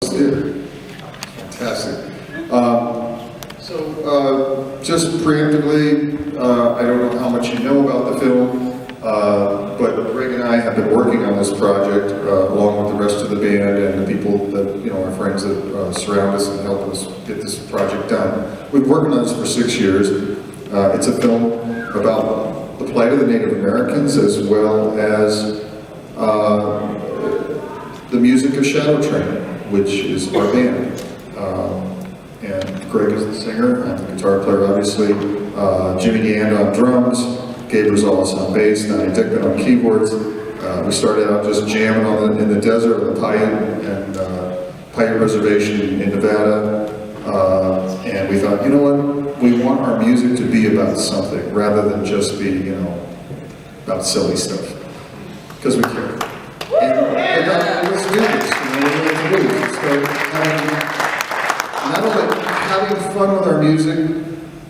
Theater. Fantastic. Just preemptively, I don't know how much you know about the film, but Gregg and I have been working on this project along with the rest of the band and the people that, our friends that surround us and help us get this project done. We've been working on this for 6 years. It's a film about the plight of the Native Americans as well as the music of Shadow Train, which is our band. And Gregg is the singer, I'm the guitar player obviously, Jimmy Deand on drums, Gabe Rosales on bass, Donnie Dickman on keyboards. We started out just jamming in the desert of the Paiute Reservation in Nevada, and we thought, you know what, we want our music to be about something rather than just be, about silly stuff, because we care. And let's do this, let's start not only having fun with our music,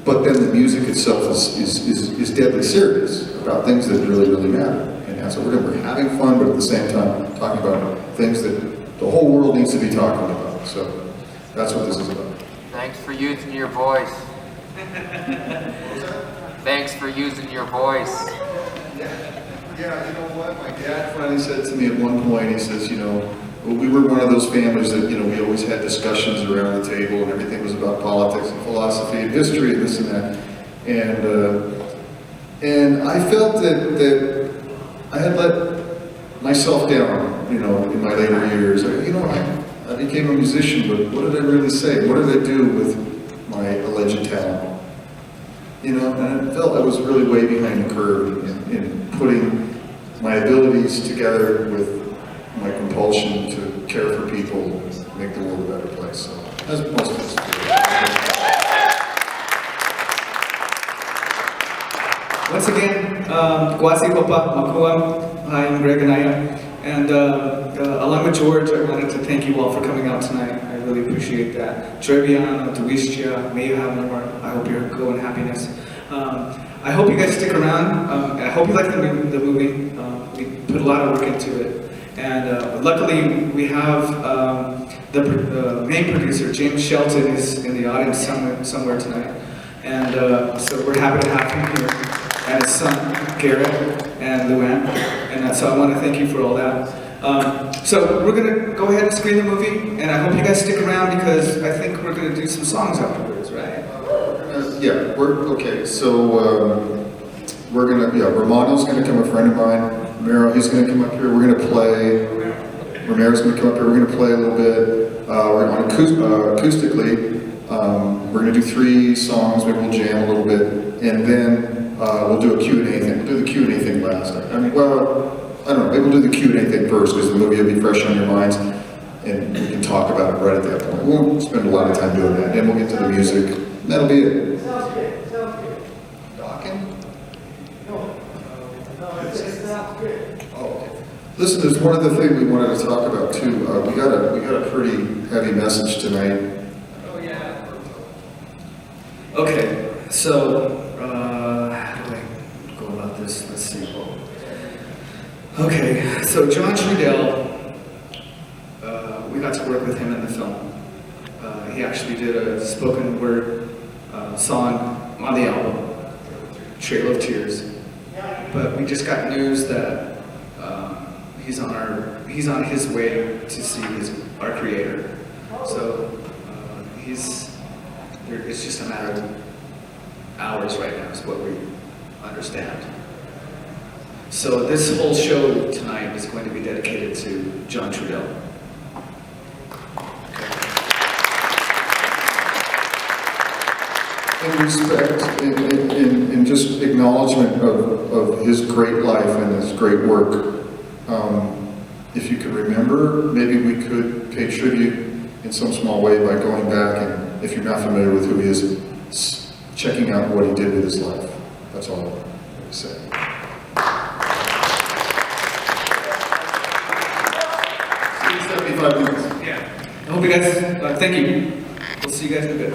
but then the music itself is deadly serious about things that really, really matter. And so we're having fun, but at the same time talking about things that the whole world needs to be talking about. So that's what this is about. Thanks for using your voice. Thanks for using your voice. Yeah, you know what? My dad finally said to me at one point, he says, we were one of those families that, we always had discussions around the table and everything was about politics and philosophy and history and this and that. And I felt that I had let myself down, in my later years. I became a musician, but what did I really say? What did I do with my alleged talent? And I felt I was really way behind the curve in putting my abilities together with my compulsion to care for people and make the world a better place. So, as most of us do. Once again, Kwasi Papa Makuam, hi, I'm Gregg Analla, and along with George, I wanted to thank you all for coming out tonight. I really appreciate that. Trebian, Duistia, may you have more. I hope you're going happiness. I hope you guys stick around. I hope you like the movie. We put a lot of work into it. And luckily, we have the main producer, James Shelton, is in the audience somewhere tonight. And so we're happy to have him here. And his son, Garrett, and Luann. And so I want to thank you for all that. So we're going to go ahead and screen the movie. And I hope you guys stick around because I think we're going to do some songs afterwards, right? Yeah, okay. So Romano's going to come, a friend of mine. Romero, he's going to come up here, we're going to play. Romero's going to come up here, we're going to play a little bit. We're on acoustically. We're going to do 3 songs, maybe we'll jam a little bit, and then we'll do a Q&A thing. We'll do the Q&A thing last. I don't know, maybe we'll do the Q&A thing first, because the movie will be fresh on your minds, and we can talk about it right at that point. We won't spend a lot of time doing that, then we'll get to the music, and that'll be it. Sounds good. Docking? No, it sounds good. Oh, okay. Listen, there's one other thing we wanted to talk about too. We got a pretty heavy message tonight. Oh yeah. Okay, so how do I go about this? Let's see. Okay, so John Trudell, we got to work with him in the film. He actually did a spoken word song on the album, Trail of Tears. But we just got news that he's on his way to see our creator. So it's just a matter of hours right now, is what we understand. So this whole show tonight is going to be dedicated to John Trudell. In respect, in just acknowledgement of his great life and his great work, if you could remember, maybe we could pay tribute in some small way by going back and, if you're not familiar with who he is, checking out what he did with his life. That's all I want to say. 75 minutes. Yeah. I hope you guys, thank you. We'll see you guys in a bit.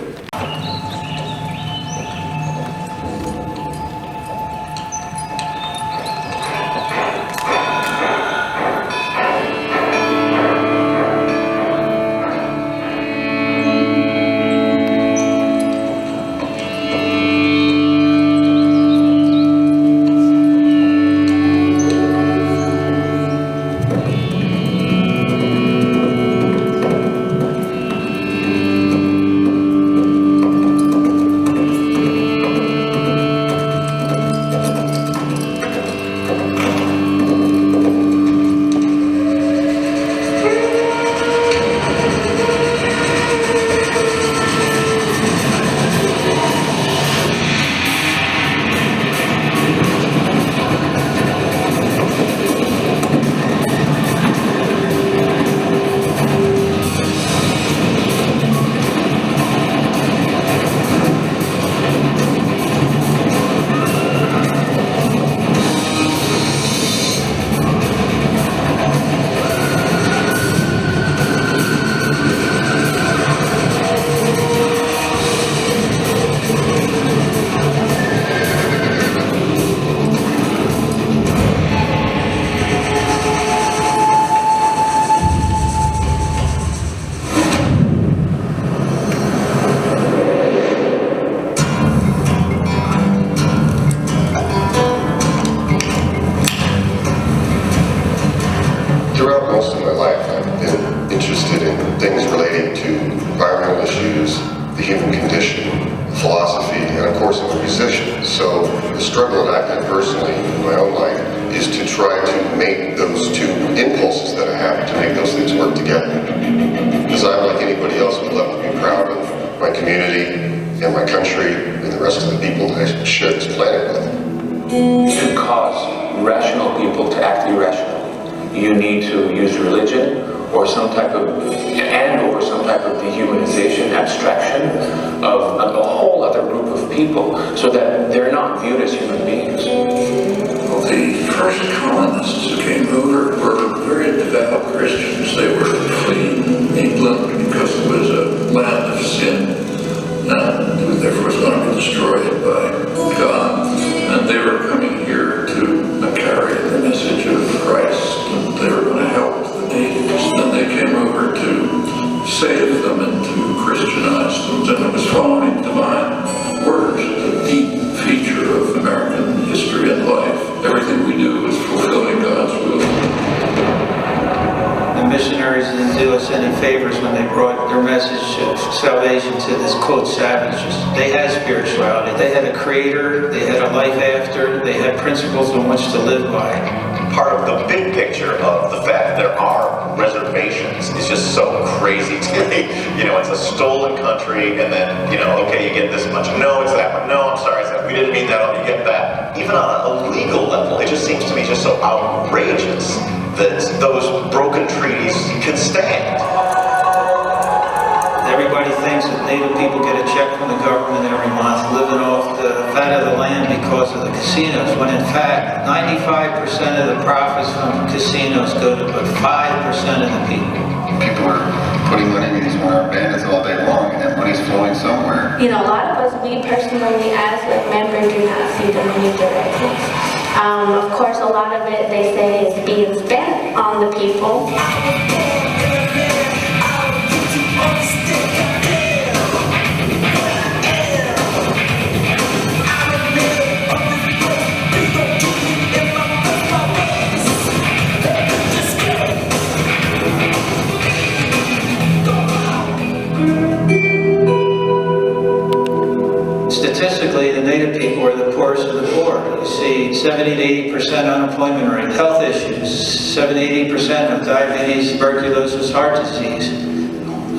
philosophy, and of course I'm a musician. So the struggle that I've had personally in my own life is to try to make those two impulses that I have, to make those things work together. Because I, like anybody else, would love to be proud of my community and my country and the rest of the people that I share this planet with. To cause rational people to act irrationally, you need to use religion or some type of dehumanization, abstraction of a whole other group of people, so that they're not viewed as human beings. Well, the first colonists who came over were very devout Christians. They were fleeing England because it was a land of sin, and therefore was going to be destroyed by God. And they were coming here to carry the message of Christ, and they were going to help the natives. And then they came over to save them and to Christianize them. And it was following divine words, a deep feature of American history and life. Everything we do is fulfilling God's will. The missionaries didn't do us any favors when they brought their message of salvation to this, quote, savages. They had spirituality. They had a creator. They had a life after. They had principles on which to live by. Part of the big picture of the fact that there are reservations is just so crazy to me. You know, it's a stolen country, and then, you know, okay, you get this much. No, it's that much. No, I'm sorry, we didn't mean that. Oh, you get that. Even on a legal level, it just seems to me just so outrageous that those broken treaties can stand. Everybody thinks that Native people get a check from the government every month, living off the fat of the land because of the casinos, when in fact, 95% of the profits from casinos go to but 5% of the people. People are putting money in these one-armed bandits all day long, and that money's flowing somewhere. You know, a lot of us, we personally, as a member, do not see the money directly. Of course, a lot of it, they say, is being spent on the people. Statistically, the Native people are the poorest of the poor. You see 70 to 80% unemployment rate, health issues, 70 to 80% of diabetes, tuberculosis, heart disease.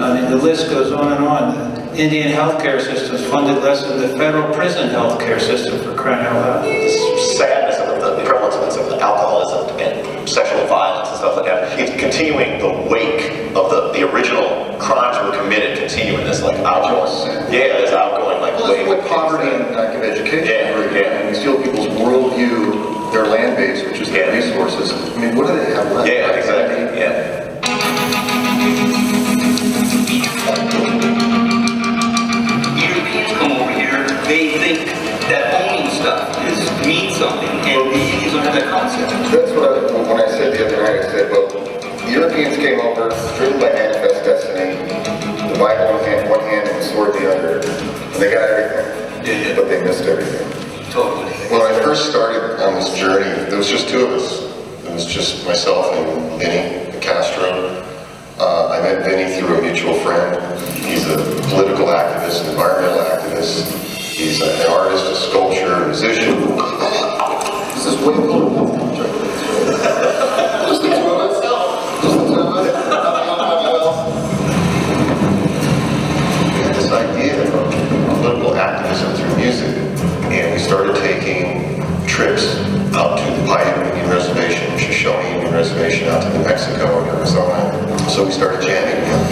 I mean, the list goes on and on. The Indian healthcare system is funded less than the federal prison healthcare system, for crying out loud. This sadness of the prevalence of the alcoholism and sexual violence and stuff like that, it's continuing the wake of the original crimes were committed, continuing this like outgoing, this outgoing like wave With of poverty and lack of education, Yeah. and you steal people's worldview, their land base, which is their resources. I mean, what do they have left? Yeah, exactly. Yeah. Europeans come over here, they think that owning stuff means something, and the Indians don't have that concept. That's what when I said the other night, I said, well, Europeans came over, driven by manifest destiny, the Bible in one hand and the sword in the other, and they got everything, but they missed everything. Totally. When I first started on this journey, there was just two of us. It was just myself and Vinny Castro. I met Vinny through a mutual friend. He's a political activist, environmental activist. He's an artist, a sculptor, a musician. This is way political. Just the two of us. Just the two of us. Nothing else. We had this idea of political activism through music, and we started taking trips out to the Paiute Indian Reservation, Shoshone Indian Reservation, out to New Mexico and Arizona. So we started jamming together.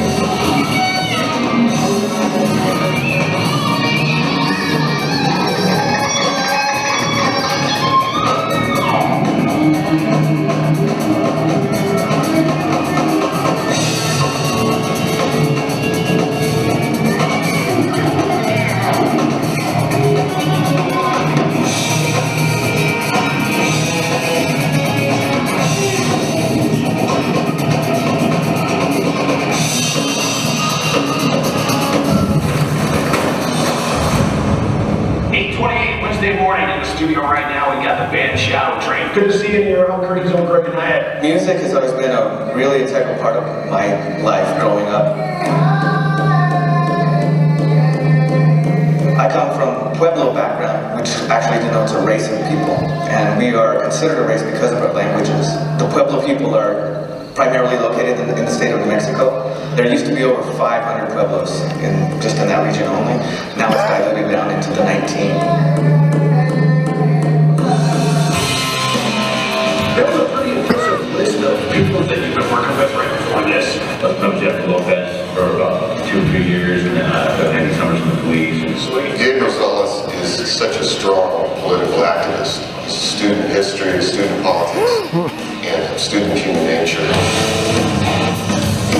Good to see you in your own curtains on Gregg Analla. Music has always been a really integral part of my life growing up. I come considered a race because of our languages. The Pueblo people are primarily located in the state of New Mexico. There used to be over 500 Pueblos just in that region only. Now it's diluted down into the 19. That was a pretty impressive list of people that you've been working with right before this. I've known Jeff Lopez for about 2 or 3 years, and Andy Summers from the police. Gregg Analla is such a strong political activist. He's a student of history, a student of politics, and a student of human nature.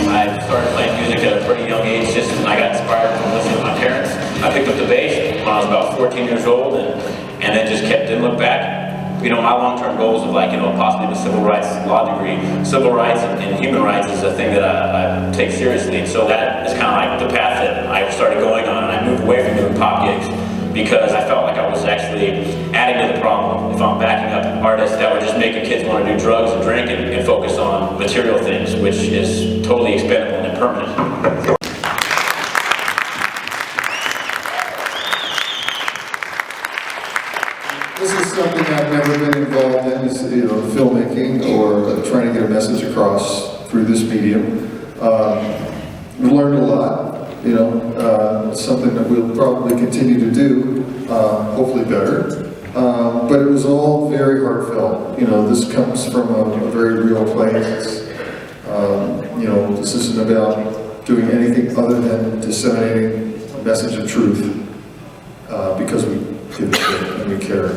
I started playing music at a pretty young age, just when I got inspired from listening to my parents. I picked up the bass when I was about 14 years old, and then just didn't look back. You know, my long-term goals of possibly the civil rights law degree. Civil rights and human rights is a thing that I take seriously, and so that is kind of like the path that I started going on, and I moved away from doing pop gigs because I felt like I was actually adding to the problem. If I'm backing up artists that were just making kids want to do drugs and drink and focus on material things, which is totally expendable and impermanent. This is something I've never been involved in, is, filmmaking or trying to get a message across through this medium. We learned a lot, something that we'll probably continue to do, hopefully better. But it was all very heartfelt. This comes from a very real place. This isn't about doing anything other than disseminating a message of truth, because we give a shit and we care.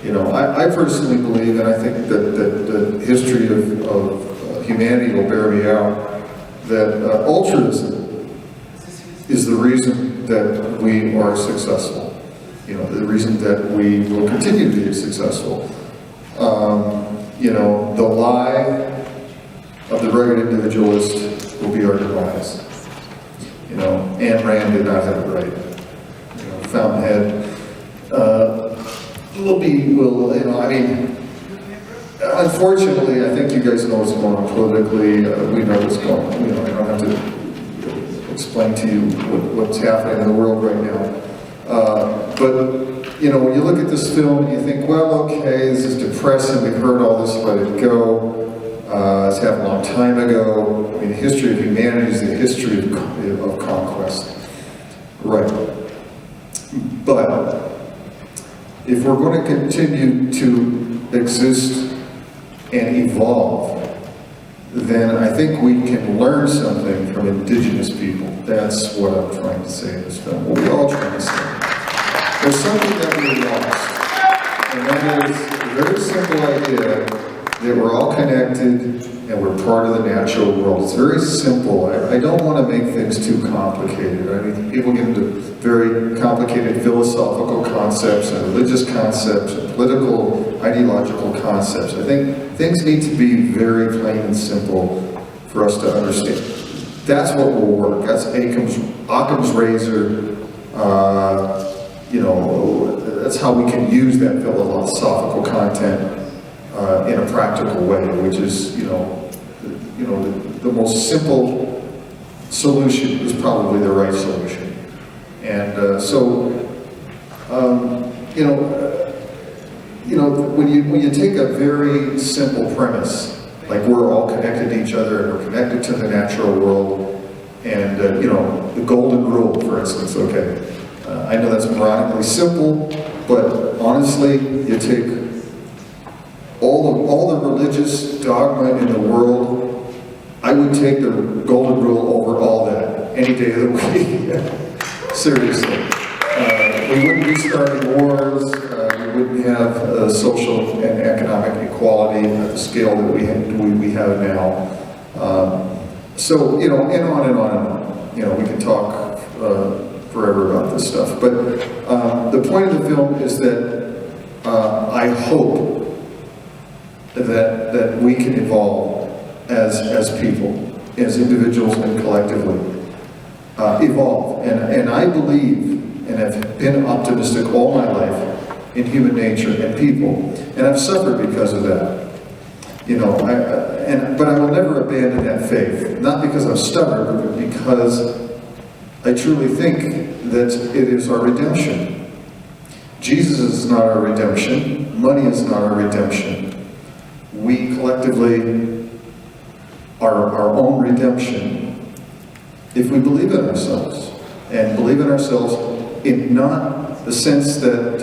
I personally believe, and I think that the history of humanity will bear me out, that altruism is the reason that we are successful. The reason that we will continue to be successful. The lie of the rugged individualist will be our demise. Ayn Rand did not have it right. Fountainhead unfortunately, I think you guys know what's going on politically. We know what's going on. I don't have to explain to you what's happening in the world right now. But when you look at this film, you think, well, okay, this is depressing. We've heard all this. Let it go. This happened a long time ago. The history of humanity is the history of conquest. Right. But if we're going to continue to exist and evolve, then I think we can learn something from indigenous people. That's what I'm trying to say in this film. What we're all trying to say. There's something that we lost, and that is a very simple idea that we're all connected and we're part of the natural world. It's very simple. I don't want to make things too complicated. People get into very complicated philosophical concepts and religious concepts and political, ideological concepts. I think things need to be very plain and simple for us to understand. That's what will work. That's Occam's razor. That's how we can use that philosophical content in a practical way, which is, the most simple solution is probably the right solution. And when you take a very simple premise, like we're all connected to each other and we're connected to the natural world, and the golden rule, for instance, okay. I know that's ironically simple, but honestly, you take all the religious dogma in the world, I would take the golden rule over all that any day of the week. Seriously. We wouldn't be starting wars, we wouldn't have social and economic equality at the scale that we have now. And on and on and on. We can talk forever about this stuff. But the point of the film is that I hope that we can evolve as people, as individuals and collectively. Evolve. And I believe, and have been optimistic all my life, in human nature and people. And I've suffered because of that. But I will never abandon that faith. Not because I'm stubborn, but because I truly think that it is our redemption. Jesus is not our redemption. Money is not our redemption. we collectively are our own redemption if we believe in ourselves, and believe in ourselves in not the sense that,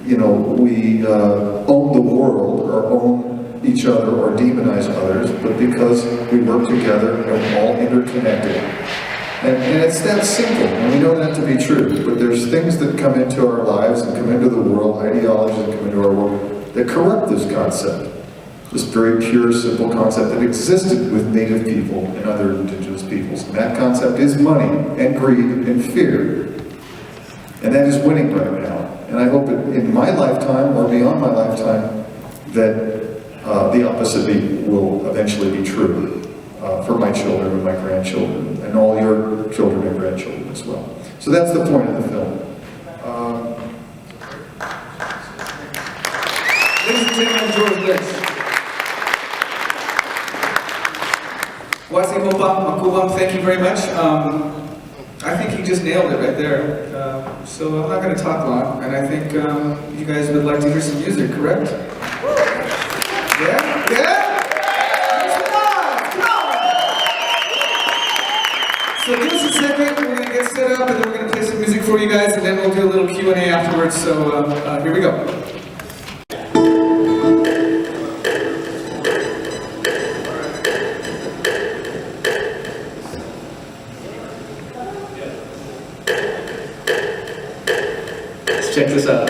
you know, we own the world or own each other or demonize others, but because we work together and we're all interconnected. And it's that simple, and we know that to be true, but there's things that come into our lives and come into the world, ideologies that come into our world, that corrupt this concept. This very pure, simple concept that existed with Native people and other indigenous peoples. And that concept is money and greed and fear. And that is winning right now. And I hope in my lifetime or beyond my lifetime that the opposite will eventually be true for my children and my grandchildren and all your children and grandchildren as well. So that's the point of the film. Ladies and gentlemen, George Lynch. Wasi Hopa Makuwam, thank you very much. I think he just nailed it right there. So I'm not going to talk long, and I think you guys would like to hear some music, correct? Yeah? Yeah? Come on! So give us a second, we're going to get set up, and then we're going to play some music for you guys, and then we'll do a little Q&A afterwards, so here we go. Check this out.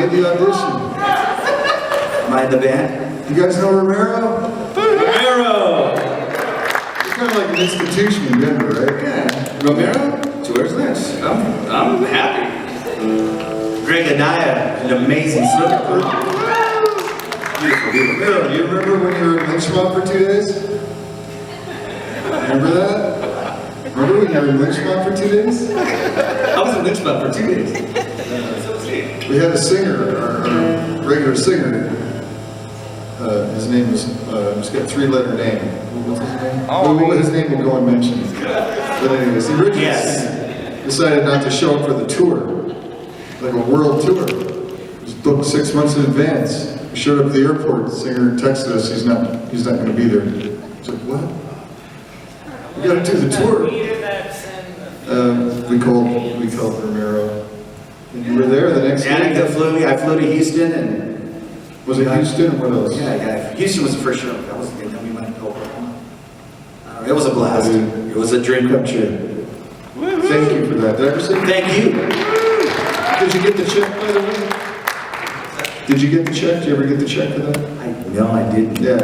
made the audition. Am I in the band? You guys know Romero? Romero! He's kind of like an institution in Denver, right? Yeah. Romero? Tours Lynch. I'm happy. Gregg Analla, an amazing singer. Beautiful. Romero, do you remember when you were in Lynch for 2 days? Remember that? Remember when you were in Lynch for 2 days? I was in Lynch for 2 days. We had a singer, our regular singer. His name was, he's got a 3-letter name. What's his name? Well, his name will go unmentioned. But anyways, the original singer decided not to show up for the tour, like a world tour. It was booked 6 months in advance. We showed up at the airport, the singer texted us, he's not going to be there. It's like, what? We got to do the tour. We called Romero. And you were there the next day? Danica flew me. I flew to Houston and... Was it Houston or what else? Yeah. Houston was the first show. That was good. Then we went to Oklahoma. It was a blast. It was a dream come true. Thank you for that. Did I ever say thank you? Did you get the check, by the way? Did you get the check? Did you ever get the check for that? No, I didn't. Yeah. I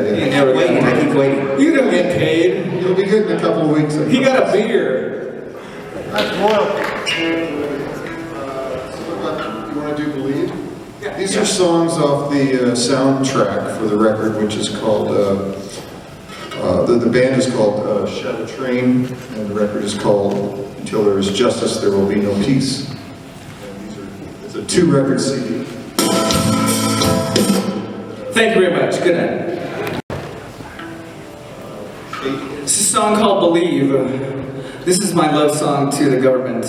keep waiting. You don't get paid. You'll be good in a couple of weeks. He got a beer. That's loyalty. You want to do Believe? Yeah. These are songs off the soundtrack for the record, which is called, the band is called Shadow Train, and the record is called Until There Is Justice, There Will Be No Peace. And it's a 2-record CD. Thank you very much. Good night. It's a song called Believe. This is my love song to the government.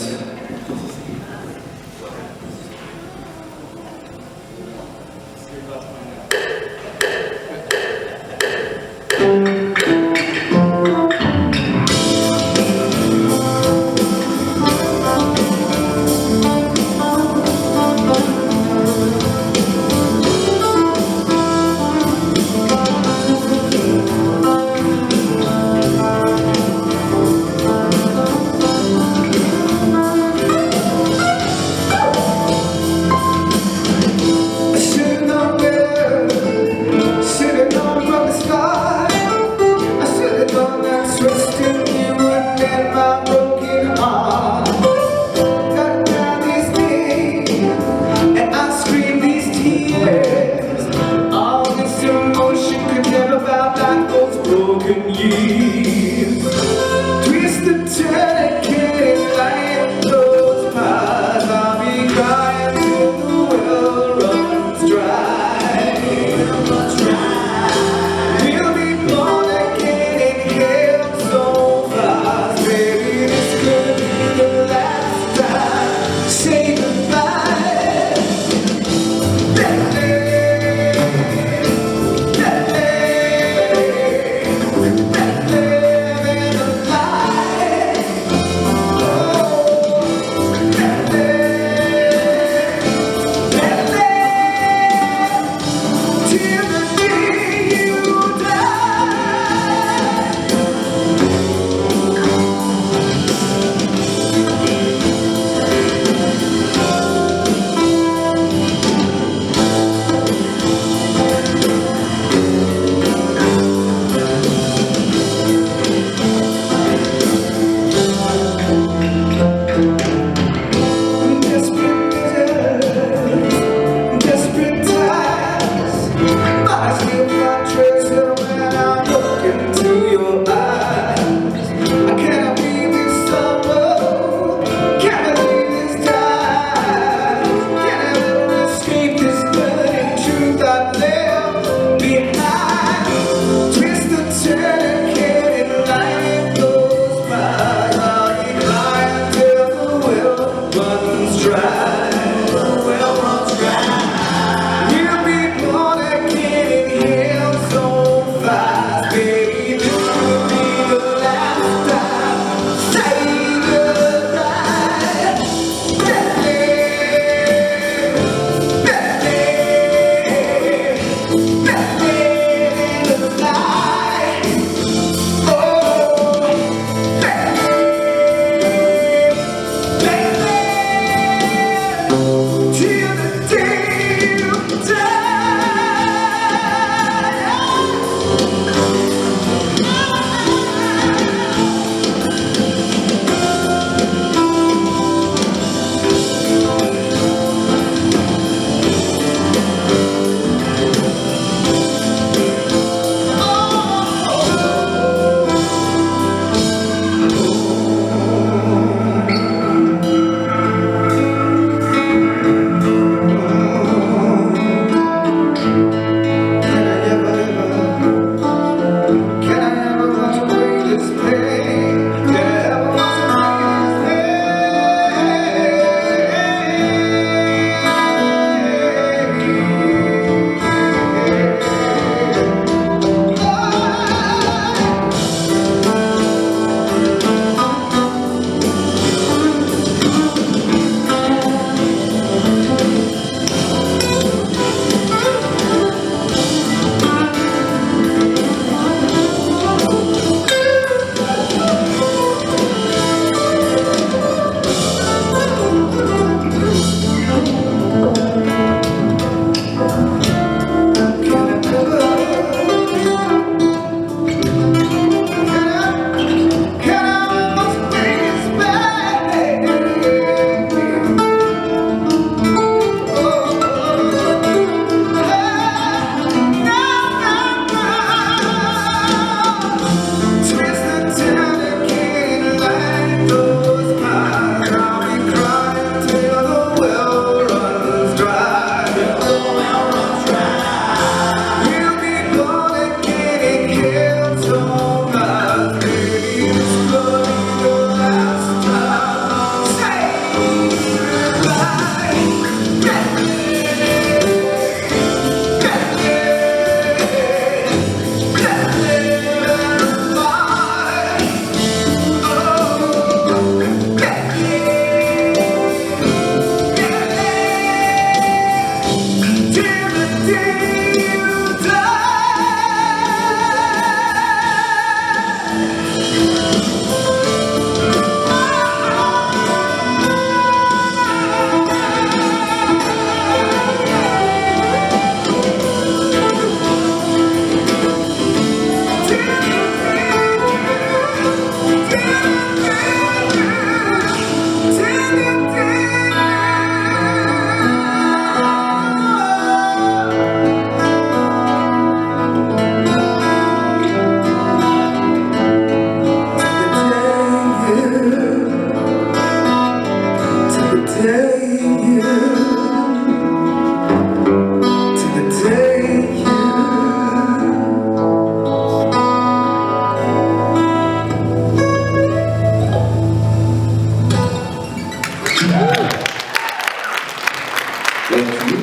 You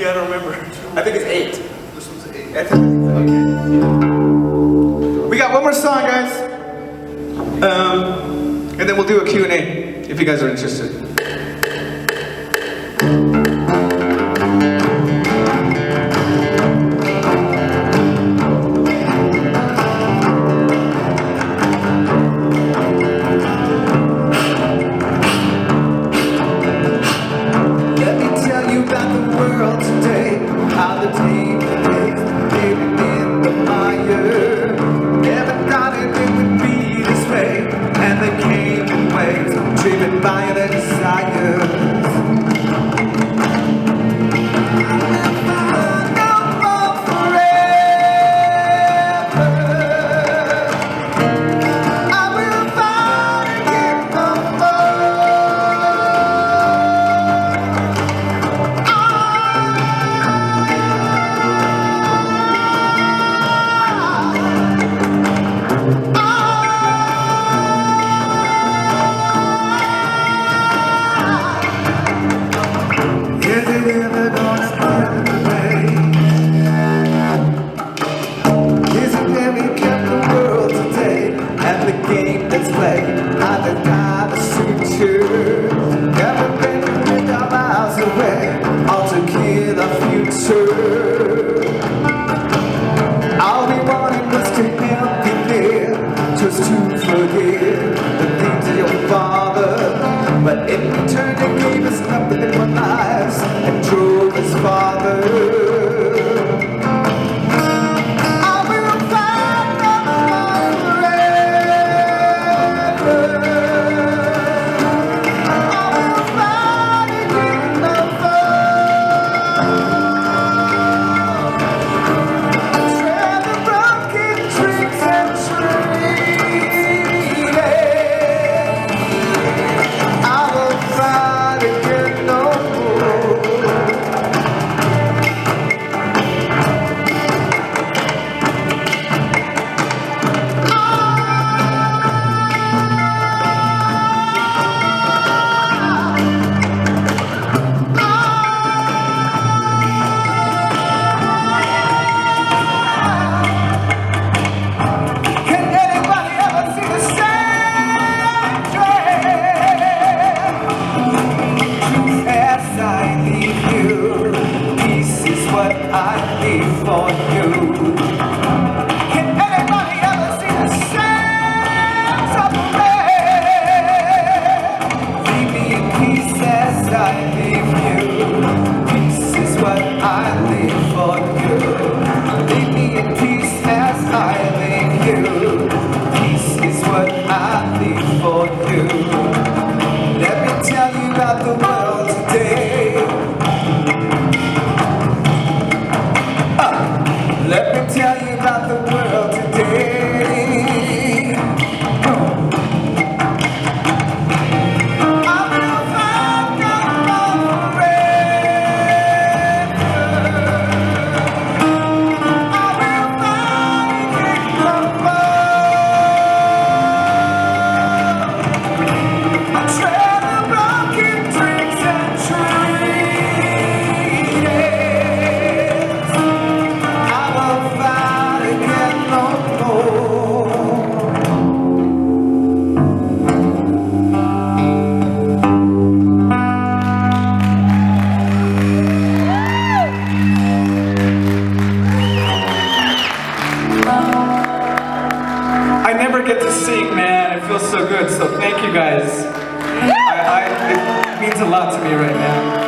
gotta remember. I think it's 8. This one's 8. Okay. We got one more song, guys. And then we'll do a Q&A if you guys are interested. Let me tell you about the world today, how the day behaved, living in the mire. Never thought it would be this way, and they came in waves, driven by their desires. No more forever. I will find again no Is it ever gonna find a way? Is it ever kept the world today and the game that's played by the guy that's future? Never been 100 miles away, all to kill the future. All we wanted was to help you there, just to forget the things of your father. But in return they gave us nothing but lies and drove us farther. I will find no more forever. I will find again no more. Tread the broken tricks and trees. I will find again no more. Can anybody ever see the same train? As I leave you, peace is what I leave for you. Can anybody ever see the same suffering? Leave me in peace as I leave you. Peace is what I leave for you. Leave me in peace as I leave you. Peace is what I leave for you. Let me tell you about the world today. Let me tell you about the world today. I will find no more forever. I will find again no more. I tread the broken dreams and trees. I will find again no more. I never get to sing, man. It feels so good. So thank you guys. It means a lot to me right now.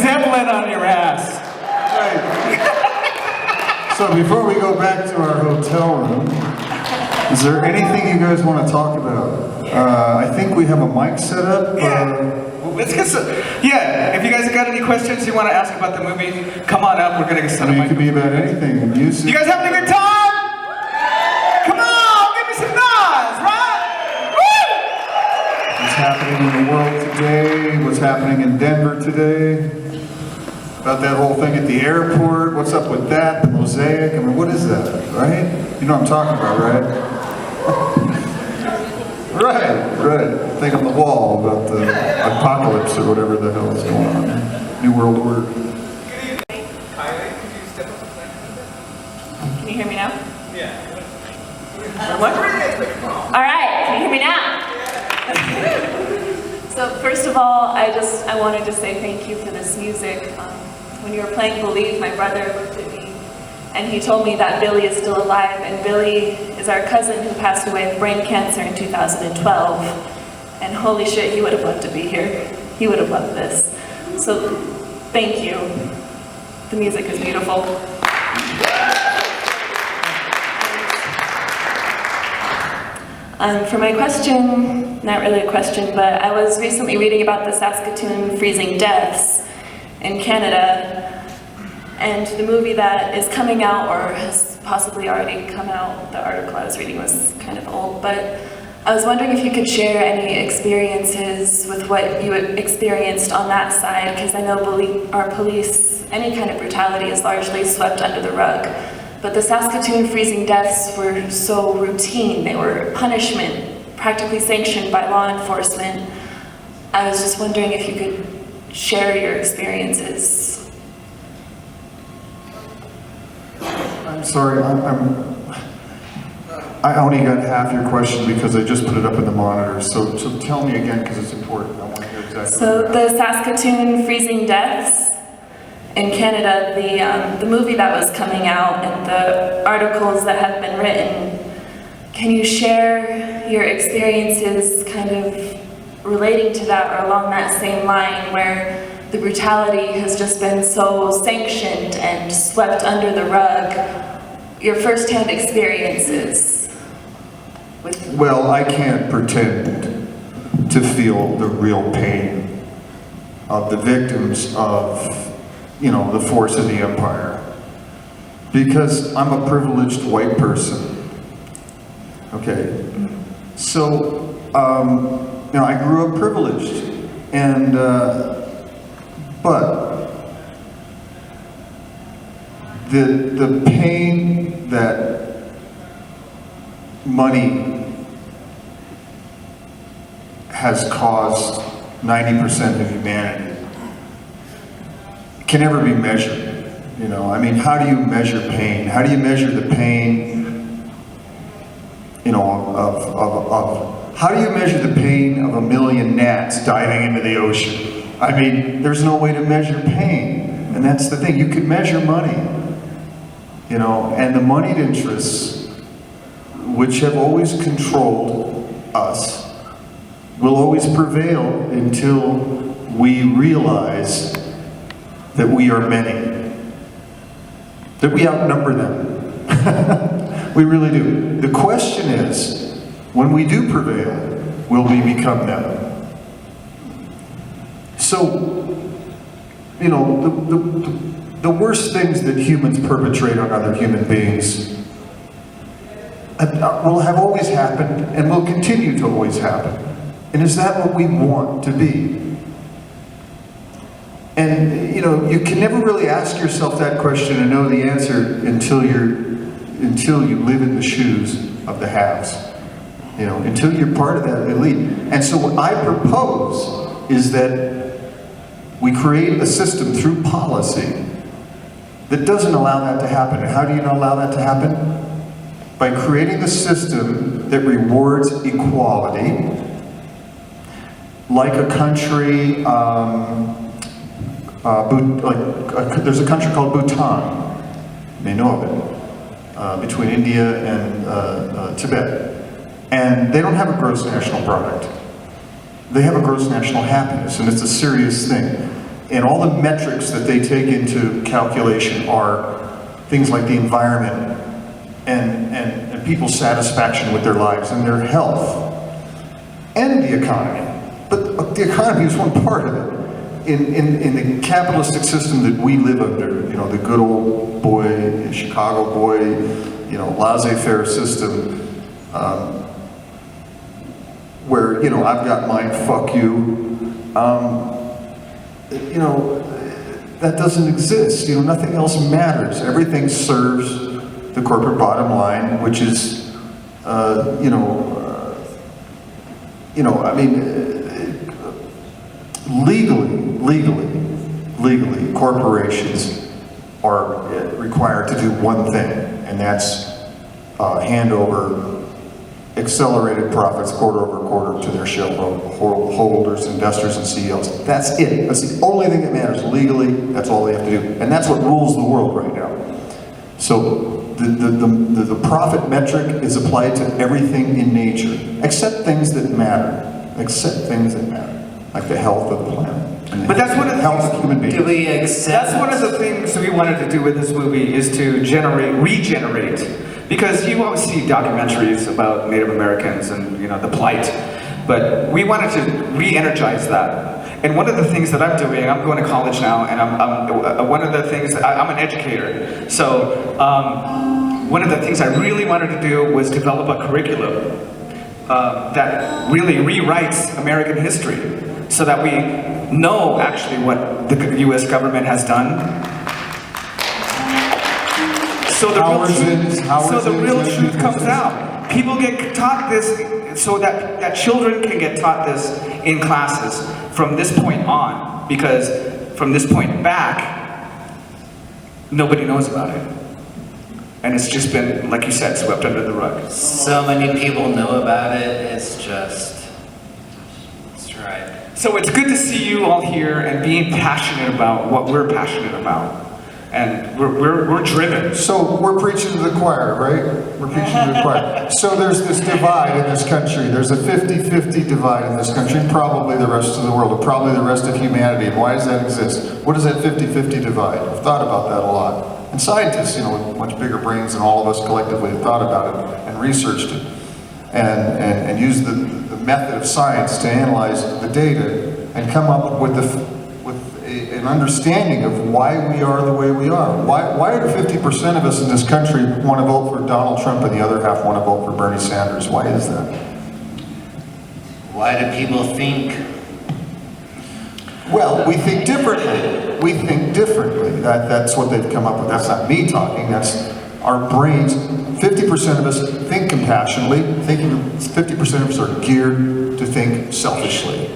Zeppelin on your ass. So before we go back to our hotel room, is there anything you guys want to talk about? I think we have a mic set up. Let's get some, if you guys got any questions you want to ask about the movie, come on up, we're going to get started. It could be about anything, music. You guys having a good time? Come on, give me some nods, right? Woo! What's happening in the world today? What's happening in Denver today? About that whole thing at the airport, what's up with that, the mosaic, I mean, what is that, right? You know what I'm talking about, right? Right. Thing on the wall about the apocalypse or whatever the hell is going on. New World Order. Can you hear me now? Yeah. What? All right, can you hear me now? So first of all, I wanted to say thank you for this music. When you were playing Believe, my brother looked at me and he told me that Billy is still alive, and Billy is our cousin who passed away of brain cancer in 2012. And holy shit, he would have loved to be here. He would have loved this. So thank you. The music is beautiful. For my question, not really a question, but I was recently reading about the Saskatoon freezing deaths in Canada, and the movie that is coming out, or has possibly already come out, the article I was reading was kind of old, but I was wondering if you could share any experiences with what you experienced on that side, because I know our police, any kind of brutality is largely swept under the rug. But the Saskatoon freezing deaths were so routine. They were punishment, practically sanctioned by law enforcement. I was just wondering if you could share your experiences. I'm sorry, I only got half your question because I just put it up in the monitor. So tell me again, because it's important. I want to hear exactly. So the Saskatoon freezing deaths in Canada, the movie that was coming out and the articles that have been written, can you share your experiences kind of relating to that or along that same line where the brutality has just been so sanctioned and swept under the rug? Your firsthand experiences with... Well, I can't pretend to feel the real pain of the victims of the force of the empire, because I'm a privileged white person. Okay, so I grew up privileged, and but the pain that money has caused 90% of humanity can never be measured. I mean, how do you measure pain? How do you measure the pain, how do you measure the pain of a million gnats diving into the ocean? I mean, there's no way to measure pain. And that's the thing, you can measure money, and the moneyed interests, which have always controlled us, will always prevail until we realize that we are many, that we outnumber them. We really do. The question is, when we do prevail, will we become them? So, the worst things that humans perpetrate on other human beings will have always happened and will continue to always happen. And is that what we want to be? And you can never really ask yourself that question and know the answer until you live in the shoes of the haves. Until you're part of that elite. And so what I propose is that we create a system through policy that doesn't allow that to happen. And how do you allow that to happen? By creating a system that rewards equality, like a country, there's a country called Bhutan, you may know of it, between India and Tibet. And they don't have a gross national product. They have a gross national happiness, and it's a serious thing. And all the metrics that they take into calculation are things like the environment and people's satisfaction with their lives and their health and the economy. But the economy is one part of it. In the capitalistic system that we live under, you know, the good old boy, Chicago boy, you know, laissez-faire system, where, you know, I've got mine, fuck you, you know, that doesn't exist. You know, nothing else matters. Everything serves the corporate bottom line, which is, I mean, legally, corporations are required to do one thing, and that's hand over accelerated profits quarter over quarter to their shareholders, investors, and CEOs. That's it. That's the only thing that matters. Legally, that's all they have to do. And that's what rules the world right now. So the profit metric is applied to everything in nature, except things that matter. Except things that matter, like the health of the planet. But that's one of the health of human beings. Do we accept? That's one of the things we wanted to do with this movie, is to regenerate. Because you always see documentaries about Native Americans and, you know, the plight, but we wanted to re-energize that. And one of the things that I'm doing, I'm going to college now, and one of the things, I'm an educator, so one of the things I really wanted to do was develop a curriculum that really rewrites American history, so that we know actually what the US government has done. So the real truth comes out. People get taught this so that children can get taught this in classes from this point on, because from this point back, nobody knows about it. And it's just been, like you said, swept under the rug. So many people know about it, it's just, that's right. So it's good to see you all here and being passionate about what we're passionate about. And we're driven. So we're preaching to the choir, right? We're preaching to the choir. So there's this divide in this country. There's a 50-50 divide in this country, and probably the rest of the world, and probably the rest of humanity. And why does that exist? What is that 50-50 divide? I've thought about that a lot. And scientists, you know, with much bigger brains than all of us collectively, have thought about it and researched it, and used the method of science to analyze the data and come up with an understanding of why we are the way we are. Why do 50% of us in this country want to vote for Donald Trump and the other half want to vote for Bernie Sanders? Why is that? Why do people think? Well, we think differently. We think differently. That's what they've come up with. That's not me talking. That's our brains. 50% of us think compassionately. 50% of us are geared to think selfishly.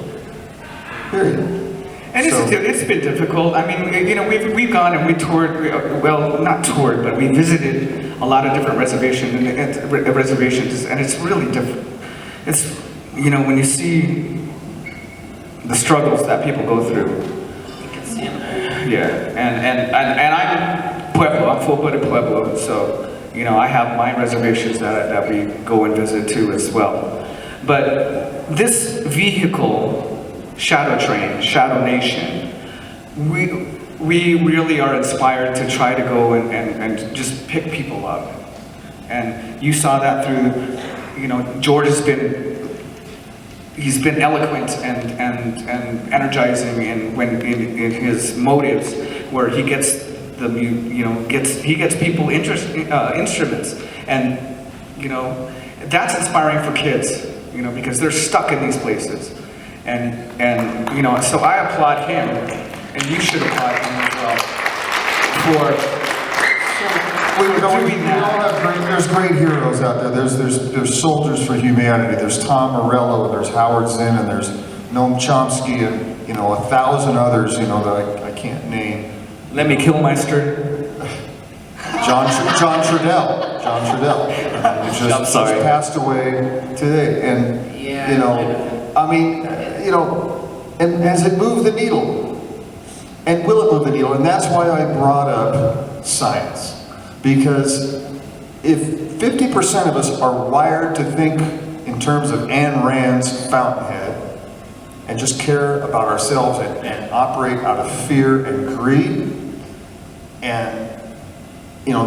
Period. And it's been difficult. I mean, you know, we've gone and we toured, well, not toured, but we visited a lot of different reservations, and it's really different. It's, you know, when you see the struggles that people go through. You can see them. Yeah, and I'm Pueblo, I'm full-blooded Pueblo, so, you know, I have my reservations that we go and visit too as well. But this vehicle, Shadow Train, Shadow Nation, we really are inspired to try to go and just pick people up. And you saw that through, you know, George has been, he's been eloquent and energizing in his motives, where he gets the, you know, he gets people instruments, and, you know, that's inspiring for kids, you know, because they're stuck in these places. And you know, so I applaud him, and you should applaud him as well for doing that. There's great heroes out there. There's soldiers for humanity. There's Tom Morello, there's Howard Zinn, and there's Noam Chomsky, and, you know, 1,000 others, you know, that I can't name. Lemmy Kilmister. John Trudell. Who just passed away today, and yeah, you know. I mean, you know, and has it moved the needle? And will it move the needle? And that's why I brought up science. Because if 50% of us are wired to think in terms of Ayn Rand's Fountainhead, and just care about ourselves and operate out of fear and greed, and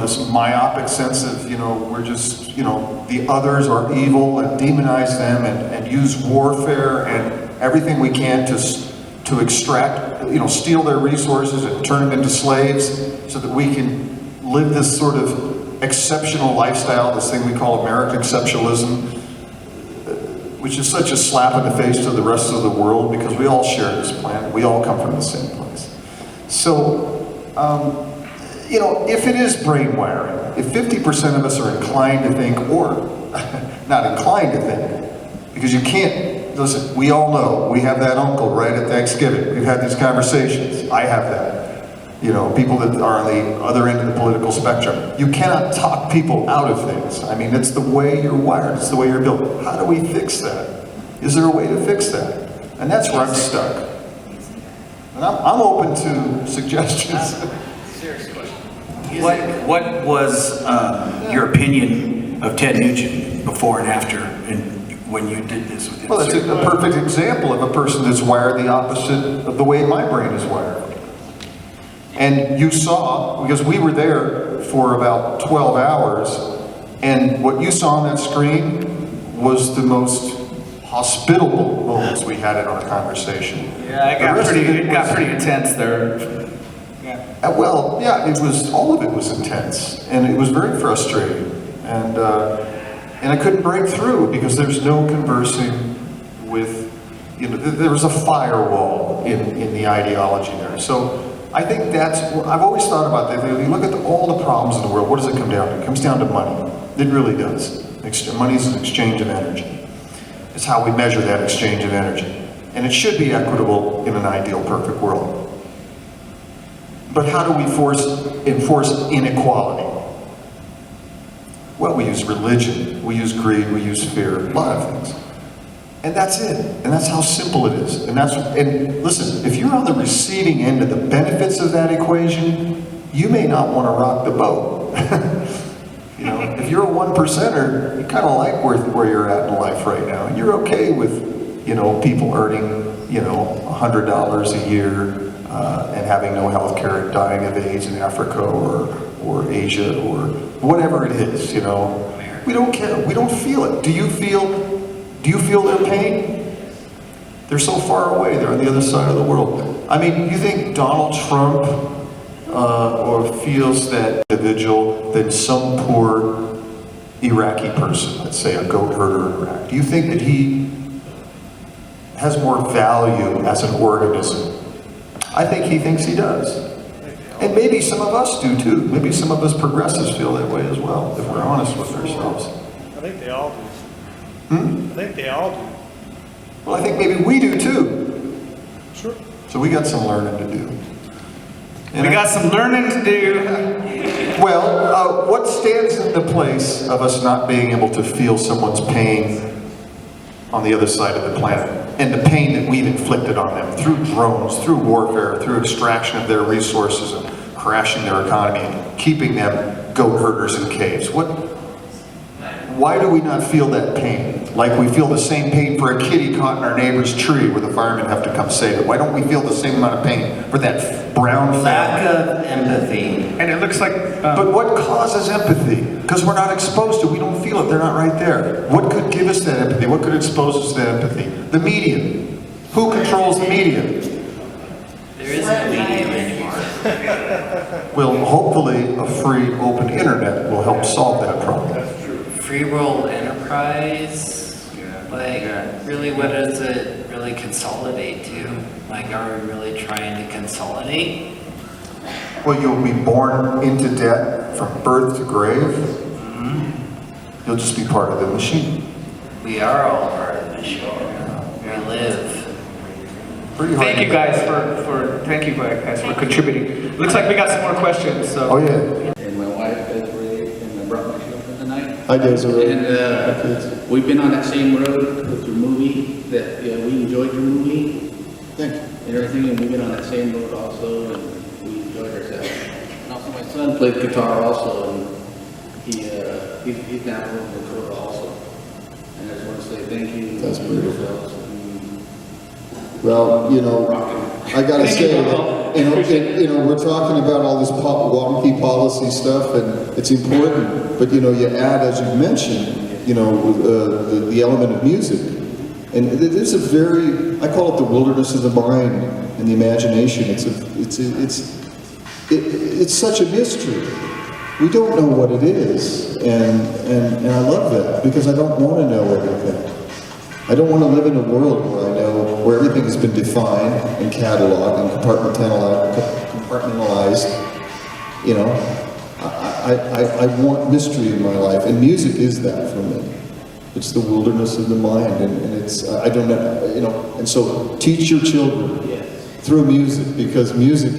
this myopic sense of, we're just, the others are evil, and demonize them and use warfare and everything we can to extract, steal their resources and turn them into slaves so that we can live this sort of exceptional lifestyle, this thing we call American exceptionalism, which is such a slap in the face to the rest of the world because we all share this planet. We all come from the same place. So, if it is brain wiring, if 50% of us are inclined to think, or not inclined to think, because you can't, listen, we all know, we have that uncle right at Thanksgiving. We've had these conversations. I have that. People that are on the other end of the political spectrum. You cannot talk people out of things. I mean, it's the way you're wired. It's the way you're built. How do we fix that? Is there a way to fix that? And that's where I'm stuck. And I'm open to suggestions. Serious question. What was your opinion of Ted Nugent before and after, and when you did this with him? Well, that's a perfect example of a person that's wired the opposite of the way my brain is wired. And you saw, because we were there for about 12 hours, and what you saw on that screen was the most hospitable moments we had in our conversation. Yeah, it got pretty intense there. Well, yeah, all of it was intense, and it was very frustrating, and I couldn't break through because there's no conversing with, there was a firewall in the ideology there. So I think I've always thought about that. You look at all the problems in the world, what does it come down to? It comes down to money. It really does. Money is an exchange of energy. It's how we measure that exchange of energy. And it should be equitable in an ideal, perfect world. But how do we enforce inequality? Well, we use religion, we use greed, we use fear, a lot of things. And that's it. And that's how simple it is. And listen, if you're on the receiving end of the benefits of that equation, you may not want to rock the boat. If you're a 1%er, you kind of like where you're at in life right now. You're okay with, people earning, $100 a year and having no health care and dying of AIDS in Africa or Asia or whatever it is, We don't care. We don't feel it. Do you feel their pain? They're so far away. They're on the other side of the world. I mean, you think Donald Trump or feels that individual than some poor Iraqi person, let's say a goat herder in Iraq? Do you think that he has more value as an organism? I think he thinks he does. And maybe some of us do too. Maybe some of us progressives feel that way as well, if we're honest with ourselves. I think they all do. I think they all do. Well, I think maybe we do too. Sure. So we got some learning to do. And we got some learning to do. Well, what stands in the place of us not being able to feel someone's pain on the other side of the planet? And the pain that we've inflicted on them through drones, through warfare, through extraction of their resources and crashing their economy and keeping them goat herders in caves. Why do we not feel that pain? Like we feel the same pain for a kitty caught in our neighbor's tree where the firemen have to come save it. Why don't we feel the same amount of pain for that brown family? Lack of empathy. And it looks like... But what causes empathy? Because we're not exposed to it. We don't feel it. They're not right there. What could give us that empathy? What could expose us to that empathy? The media. Who controls the media? There isn't a medium anymore. Well, hopefully a free, open internet will help solve that problem. Free world enterprise, really what does it really consolidate to? Are we really trying to consolidate? Well, you'll be born into debt from birth to grave. Mm-hmm. You'll just be part of the machine. We are all part of the machine. We live. Thank you guys for contributing. Looks like we got some more questions. So. Oh yeah. And my wife Desiree, and I brought my children tonight. Hi Desiree. And we've been on that same road with your movie. That we enjoyed your movie. Thank you. And everything, and we've been on that same road also, and we enjoyed ourselves. And also my son played guitar also, and he's now playing guitar also. And I just want to say thank you. That's beautiful. Well, you know, I gotta say, you know, we're talking about all this wonky policy stuff, and it's important. But you know, you add, as you mentioned, you know, the element of music, and it is a very, I call it the wilderness of the mind and the imagination. It's such a mystery. We don't know what it is, and I love that because I don't want to know everything. I don't want to live in a world where everything has been defined and cataloged and compartmentalized. You know, I want mystery in my life, and music is that for me. It's the wilderness of the mind, and it's, I don't know, you know, and so teach your children through music, because music,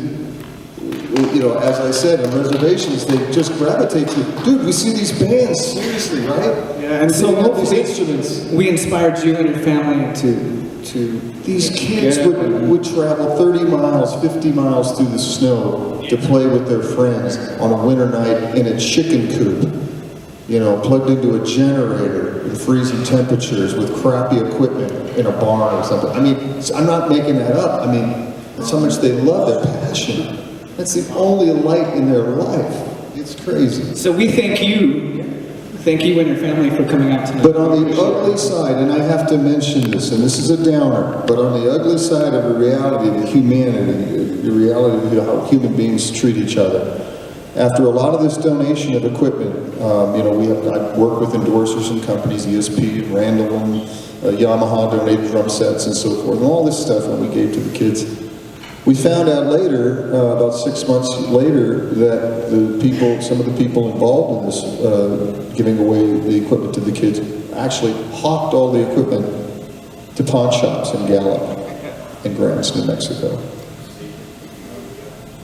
you know, as I said, on reservations, they just gravitate to, dude, we see these bands, seriously, right? Yeah, and so these instruments. We inspired you and your family to these kids would travel 30 miles, 50 miles through the snow to play with their friends on a winter night in a chicken coop, you know, plugged into a generator in freezing temperatures with crappy equipment in a barn or something. I mean, I'm not making that up. I mean, that's how much they love their passion. That's the only light in their life. It's crazy. So we thank you and your family for coming out tonight. But on the ugly side, and I have to mention this, and this is a downer, but on the ugly side of the reality of humanity, the reality of how human beings treat each other, after a lot of this donation of equipment, you know, I work with endorsers and companies, ESP, Randall, and Yamaha donated drum sets and so forth, and all this stuff that we gave to the kids. We found out later, about 6 months later, that some of the people involved in this, giving away the equipment to the kids, actually hawked all the equipment to pawn shops in Gallup and Grants, New Mexico,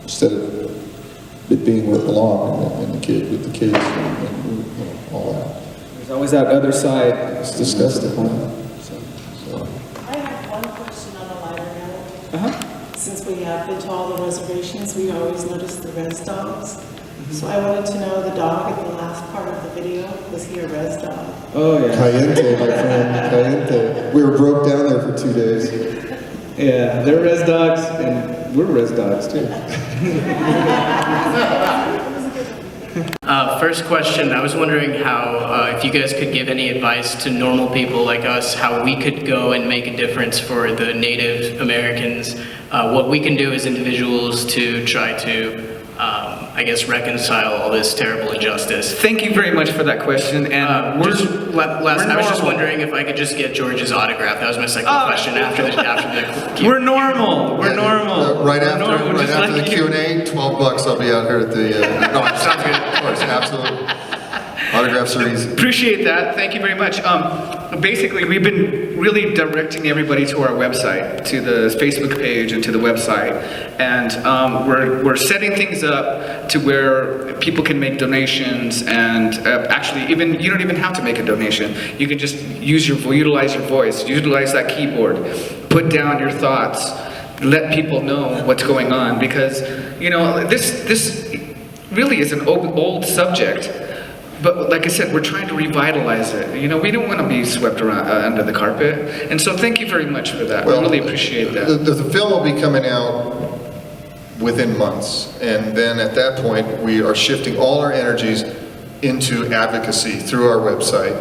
instead of it being where it belonged with the kids and you know, all that. There's always that other side. It's disgusting. I have one question on a lighter note. Since we have been to all the reservations, we always notice the res dogs. So I wanted to know the dog in the last part of the video, was he a res dog? Oh yeah. Cayente, my friend, Cayente. We were broke down there for 2 days. Yeah, they're res dogs, and we're res dogs too. First question, I was wondering how, if you guys could give any advice to normal people like us, how we could go and make a difference for the Native Americans, what we can do as individuals to try to, I guess, reconcile all this terrible injustice. Thank you very much for that question. And I was just wondering if I could just get George's autograph. That was my second question after the We're normal. We're normal. Right after the Q&A, $12 I'll be out here at the, no, sounds good. Of course, absolutely. Autographs are easy. Appreciate that. Thank you very much. Basically, we've been really directing everybody to our website, to the Facebook page and to the website. And we're setting things up to where people can make donations, and actually you don't even have to make a donation. You can just utilize your voice, utilize that keyboard, put down your thoughts, let people know what's going on, because, you know, this really is an old subject. But like I said, we're trying to revitalize it. You know, we don't want to be swept around under the carpet. And so thank you very much for that. I really appreciate that. The film will be coming out within months. And then at that point, we are shifting all our energies into advocacy through our website,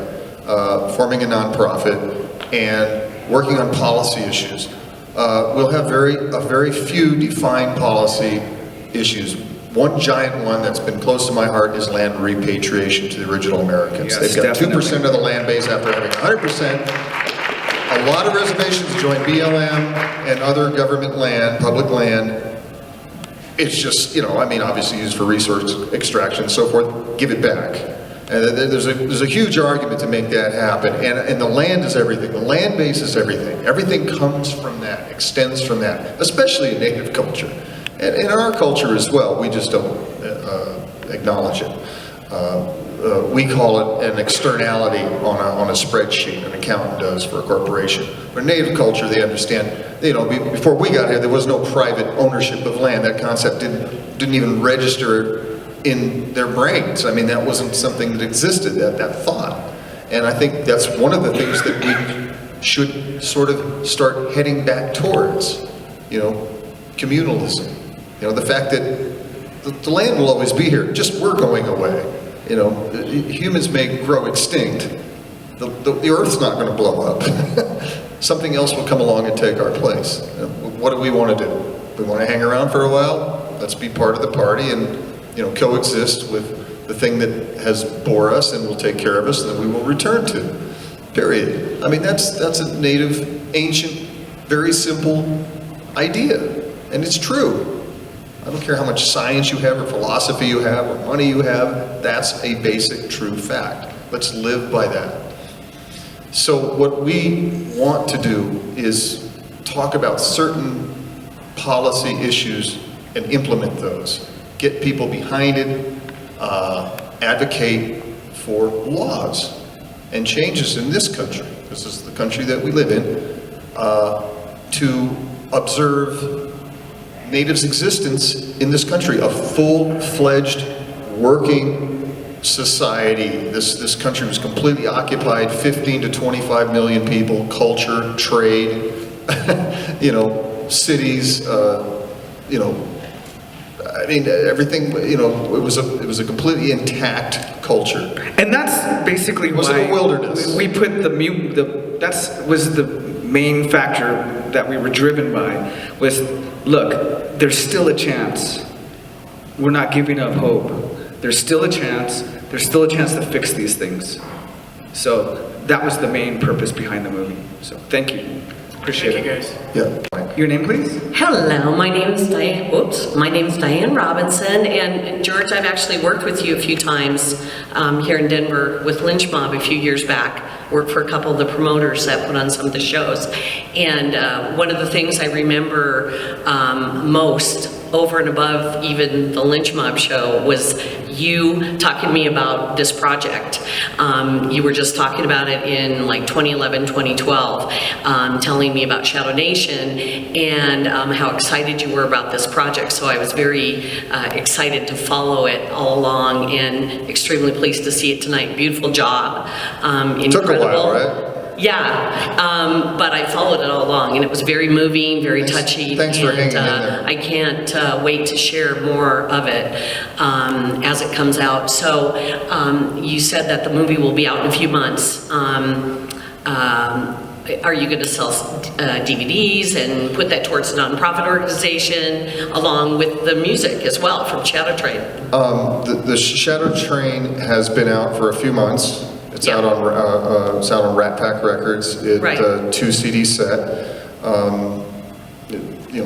forming a nonprofit, and working on policy issues. We'll have a very few defined policy issues. One giant one that's been close to my heart is land repatriation to the original Americans. Yes, they've got 2% of the land base after having 100%. A lot of reservations join BLM and other government land, public land. It's just, you know, I mean, obviously used for resource extraction and so forth, give it back. And there's a huge argument to make that happen. And the land is everything. The land base is everything. Everything comes from that, extends from that, especially in Native culture. And in our culture as well, we just don't acknowledge it. We call it an externality on a spreadsheet, an accountant does for a corporation. For Native culture, they understand, you know, before we got here, there was no private ownership of land. That concept didn't even register in their brains. I mean, that wasn't something that existed, that thought. And I think that's one of the things that should sort of start heading back towards, communalism. The fact that the land will always be here, just we're going away. Humans may grow extinct. The Earth's not going to blow up. Something else will come along and take our place. What do we want to do? We want to hang around for a while? Let's be part of the party and, coexist with the thing that has bore us and will take care of us and that we will return to. Period. I mean, that's a native, ancient, very simple idea. And it's true. I don't care how much science you have or philosophy you have or money you have, that's a basic true fact. Let's live by that. So what we want to do is talk about certain policy issues and implement those. Get people behind it, advocate for laws and changes in this country, this is the country that we live in, to observe Natives' existence in this country, a full-fledged working society. This country was completely occupied, 15 to 25 million people, culture, trade, cities, everything, it was a completely intact culture. And that's basically why a wilderness. we put was the main factor that we were driven by, was, look, there's still a chance. We're not giving up hope. There's still a chance. There's still a chance to fix these things. So that was the main purpose behind the movie. So thank you. Appreciate it. Thank you, guys. Yeah. Your name, please? Hello, my name is Diane Robinson, and George, I've actually worked with you a few times here in Denver with Lynch Mob a few years back. Worked for a couple of the promoters that put on some of the shows. And one of the things I remember most, over and above even the Lynch Mob show, was you talking to me about this project. You were just talking about it in like 2011, 2012, telling me about Shadow Nation and how excited you were about this project. So I was very excited to follow it all along and extremely pleased to see it tonight. Beautiful job. Took a while, right? Yeah, but I followed it all along, and it was very moving, very touchy. Thanks for hanging in there. I can't wait to share more of it as it comes out. So you said that the movie will be out in a few months. Are you going to sell DVDs and put that towards a nonprofit organization along with the music as well from Shadow Train? The Shadow Train has been out for a few months. It's out on Rat Pack Records. It's a 2 CD set.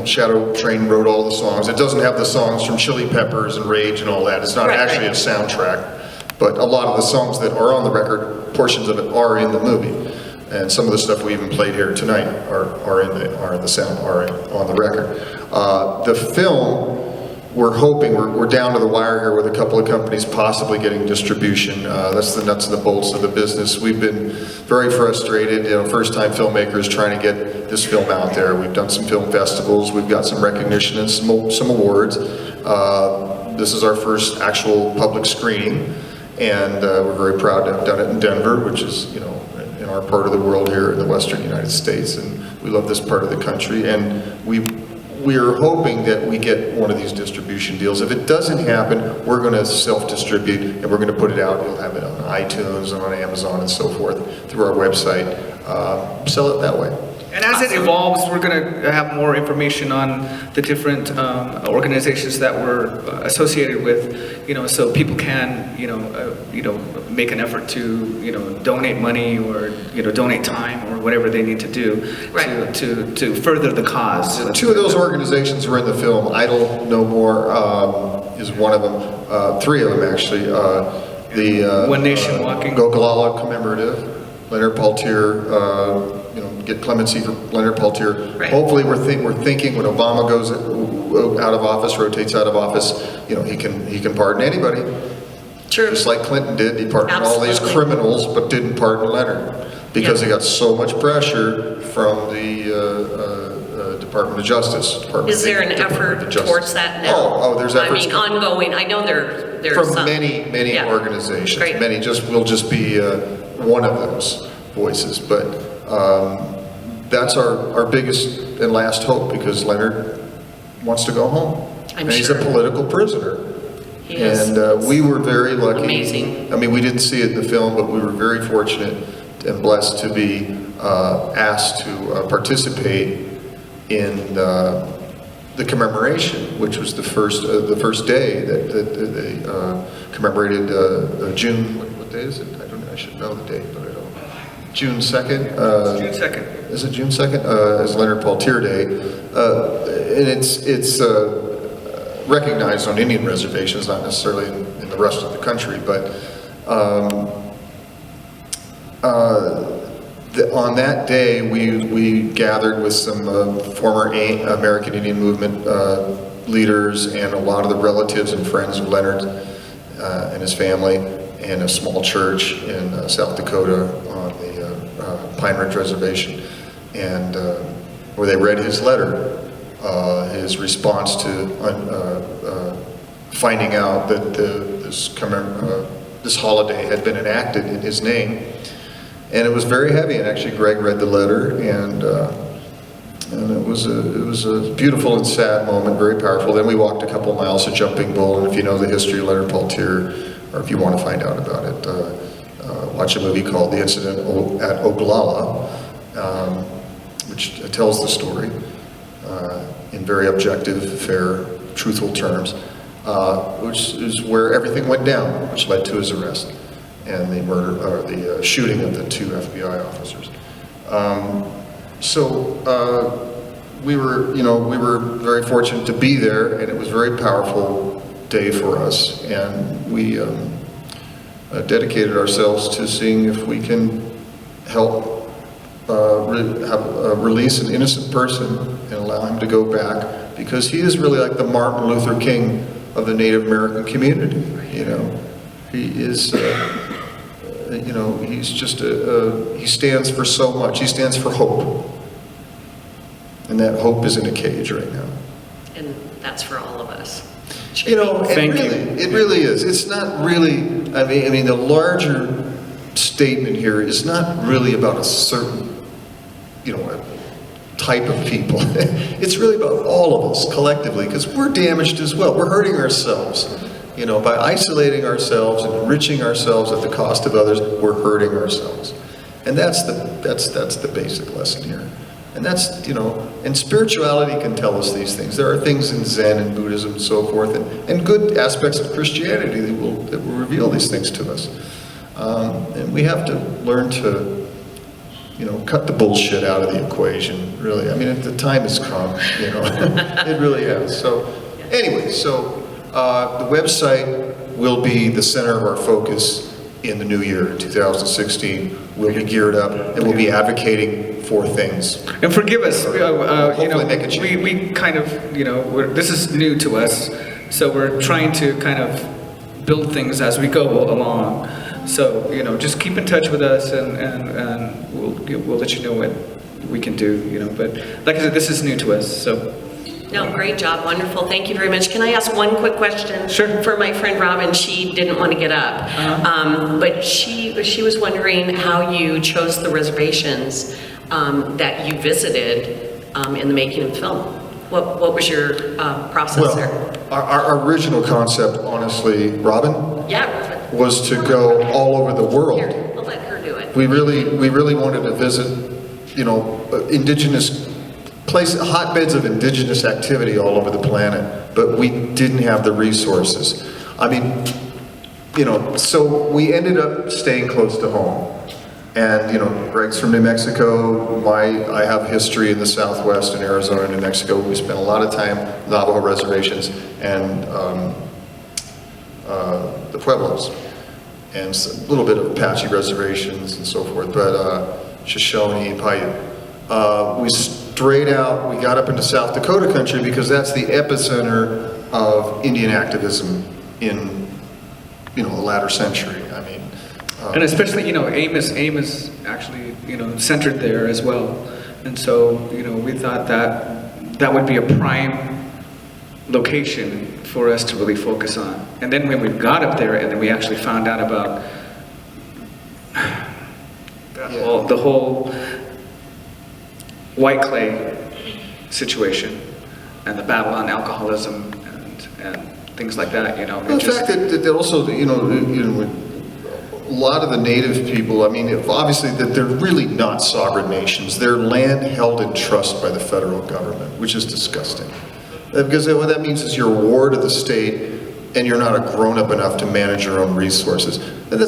Shadow Train wrote all the songs. It doesn't have the songs from Chili Peppers and Rage and all that. It's not actually a soundtrack, but a lot of the songs that are on the record, portions of it are in the movie. And some of the stuff we even played here tonight are on the record. The film, we're hoping, we're down to the wire here with a couple of companies possibly getting distribution. That's the nuts and the bolts of the business. We've been very frustrated, first-time filmmakers trying to get this film out there. We've done some film festivals, we've got some recognition and some awards. This is our first actual public screening, and we're very proud to have done it in Denver, which is, in our part of the world here in the Western United States, and we love this part of the country, and we're hoping that we get one of these distribution deals. If it doesn't happen, we're going to self-distribute and we're going to put it out. You'll have it on iTunes and on Amazon and so forth through our website. Sell it that way. And as it evolves, we're going to have more information on the different organizations that we're associated with, so people can, make an effort to, donate money or, donate time or whatever they need to do to further the cause. Two of those organizations were in the film. Idle No More is one of them. Three of them, actually. The One Nation Walking. Gregg Analla Commemorative. Leonard Peltier, get clemency for Leonard Peltier. Hopefully we're thinking when Obama goes out of office, rotates out of office, he can pardon anybody. True. Just like Clinton did. He pardoned all these criminals, but didn't pardon Leonard because he got so much pressure from the Department of Justice. Is there an effort towards that now? Oh, there's efforts. I mean, ongoing. I know there's from some. many organizations. We'll just be one of those voices, but that's our biggest and last hope, because Leonard wants to go home. I'm and he's sure. a political prisoner. He is. And we were very lucky. Amazing. I mean, we didn't see it in the film, but we were very fortunate and blessed to be asked to participate in the commemoration, which was the first day that they commemorated June. What day is it? I don't know. I should know the date, but I don't. June 2nd. June 2nd. Is it June 2nd? As Leonard Peltier Day, and it's recognized on Indian reservations, not necessarily in the rest of the country, but on that day we gathered with some former American Indian Movement leaders and a lot of the relatives and friends of Leonard and his family, in a small church in South Dakota on the Pine Ridge Reservation, and where they read his letter, his response to finding out that this holiday had been enacted in his name. And it was very heavy, and actually Gregg read the letter, and it was a beautiful and sad moment, very powerful. Then we walked a couple miles to Jumping Bull, and if you know the history of Leonard Peltier, or if you want to find out about it, watch a movie called The Incident at Oglala, which tells the story in very objective, fair, truthful terms, which is where everything went down, which led to his arrest and the murder, or the shooting of the 2 FBI officers. We were very fortunate to be there, and it was a very powerful day for us, and we dedicated ourselves to seeing if we can help release an innocent person and allow him to go back, because he is really like the Martin Luther King of the Native American community. He is, he's just he stands for so much. He stands for hope. And that hope is in a cage right now. And that's for all of us. It really is. It's not really, I mean, the larger statement here is not really about a certain, type of people. It's really about all of us collectively, because we're damaged as well. We're hurting ourselves. By isolating ourselves and enriching ourselves at the cost of others, we're hurting ourselves. And that's the basic lesson here. And that's, and spirituality can tell us these things. There are things in Zen and Buddhism and so forth, and good aspects of Christianity that will reveal these things to us. And we have to learn to, cut the bullshit out of the equation, really. I mean, the time has come, it really has. So, anyway, the website will be the center of our focus in the new year, 2016. We'll be geared up, and we'll be advocating for things. And forgive us, make a change. we kind of, this is new to us, so we're trying to kind of build things as we go along. So, just keep in touch with us, and we'll let you know what we can do, but like I said, this is new to us, so. No, great job, wonderful, thank you very much. Can I ask one quick question? Sure. For my friend Robin, she didn't want to get up, but she was wondering how you chose the reservations that you visited in the making of the film. What was your process there? Our original concept, honestly, Robin, was to go all over the world. Here, I'll let her do it. We really wanted to visit, indigenous hotbeds of indigenous activity all over the planet, but we didn't have the resources. I mean, so we ended up staying close to home. And, Gregg's from New Mexico. I have history in the Southwest, in Arizona, New Mexico. We spent a lot of time on Navajo reservations and the Pueblos, and a little bit of Apache reservations and so forth, but Shoshone, Paiute. We straight out, we got up into South Dakota country because that's the epicenter of Indian activism in, the latter century. I mean, and especially, AIM is actually, centered there as well. And so, we thought that would be a prime location for us to really focus on. And then when we got up there, and then we actually found out about the whole white clay situation and the battle on alcoholism and things like that, you know. Well, the fact that also, you know, a lot of the native people, I mean, obviously that they're really not sovereign nations. They're land held in trust by the federal government, which is disgusting. Because what that means is you're a ward of the state and you're not a grown-up enough to manage your own resources. And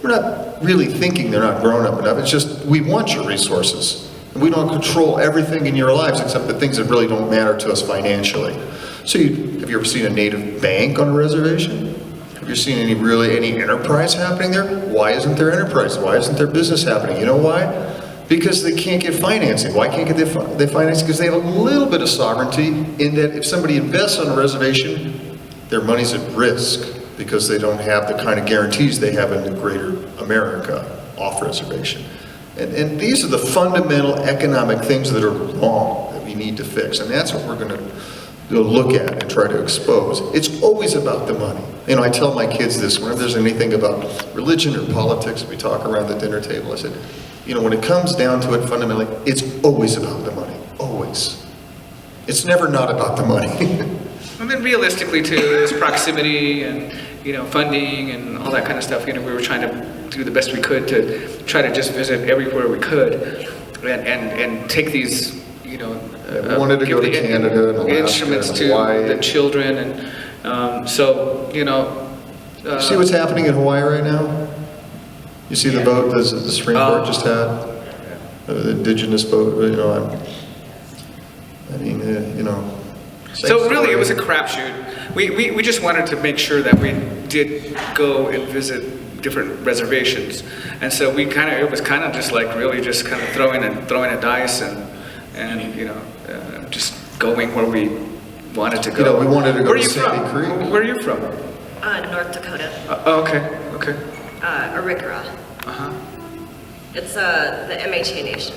we're not really thinking they're not grown-up enough. It's just, we want your resources. And we don't control everything in your lives except the things that really don't matter to us financially. So have you ever seen a native bank on a reservation? Have you seen any enterprise happening there? Why isn't there enterprise? Why isn't there business happening? You know why? Because they can't get financing. Why can't get their financing? Because they have a little bit of sovereignty in that if somebody invests on a reservation, their money's at risk because they don't have the kind of guarantees they have in the greater America off-reservation. And these are the fundamental economic things that are wrong that we need to fix. And that's what we're going to look at and try to expose. It's always about the money. You know, I tell my kids this, whenever there's anything about religion or politics, we talk around the dinner table, I said, you know, when it comes down to it fundamentally, it's always about the money, always. It's never not about the money. And then realistically too, there's proximity and, you know, funding and all that kind of stuff. You know, we were trying to do the best we could to try to just visit everywhere we could and take these, you know, we wanted to go to Canada and Alaska instruments and to Hawaii. the children, and so, you know. You see what's happening in Hawaii right now? You see the vote that the Supreme Court just had? The indigenous vote, you know, you know. So really, it was a crapshoot. We just wanted to make sure that we did go and visit different reservations, and so it was kind of just like really just kind of throwing a dice and you know just going where we wanted to go. You know, we wanted to go to Sandy Creek. Where are you from? North Dakota. Okay. Arikara. It's the MHA nation.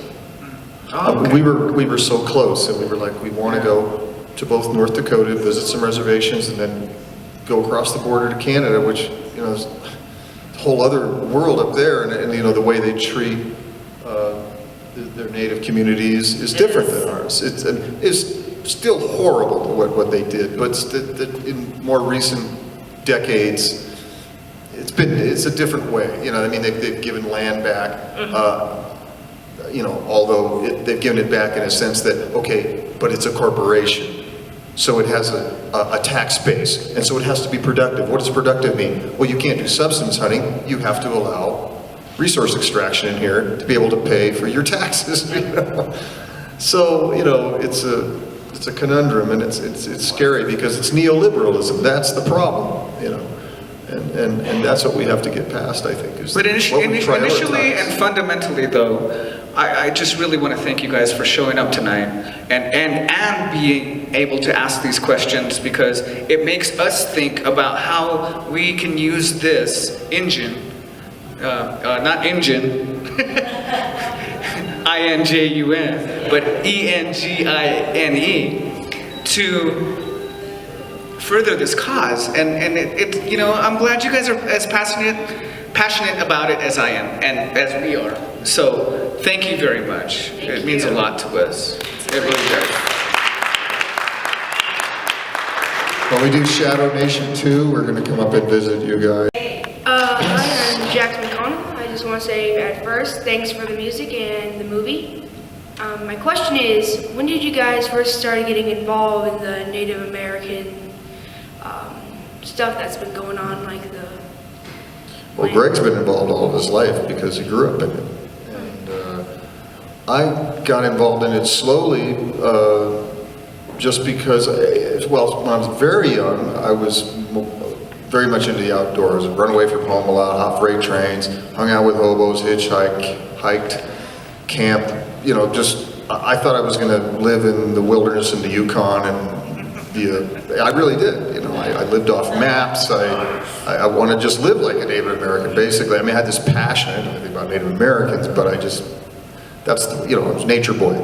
We were so close, and we were like, we want to go to both North Dakota, visit some reservations, and then go across the border to Canada, which, you know, is a whole other world up there, and you know, the way they treat their native communities is different than ours. It's still horrible what they did, but in more recent decades, it's a different way. You know, I mean, they've given land back. You know, although they've given it back in a sense that, okay, but it's a corporation, so it has a tax base, and so it has to be productive. What does productive mean? Well, you can't do subsistence hunting. You have to allow resource extraction in here to be able to pay for your taxes. You know? So, you know, it's a conundrum, and it's scary because it's neoliberalism. That's the problem, you know. And that's what we have to get past, I think. But initially and fundamentally, though, I just really want to thank you guys for showing up tonight and being able to ask these questions, because it makes us think about how we can use this engine, not engine, I-N-J-U-N, but E-N-G-I-N-E, to further this cause, and it you know, I'm glad you guys are as passionate about it as I am and as we are. So thank you very much. It means a lot to us. It really does. Well, we do Shadow Nation 2. We're going to come up and visit you guys. Hi, I'm Jackson McConnell. I just want to say at first, thanks for the music and the movie. My question is, when did you guys first start getting involved in the Native American stuff that's been going on, like the... Well, Gregg's been involved all of his life because he grew up in it. And I got involved in it slowly just because, well, when I was very young, I was very much into the outdoors. Run away from home a lot, hop freight trains, hung out with hobos, hiked, camped, you know, just, I thought I was going to live in the wilderness in the Yukon, and I really did. You know, I lived off maps. I want to just live like a Native American, basically. I mean, I had this passion. I didn't know anything about Native Americans, but that's the, you know, I was nature boy.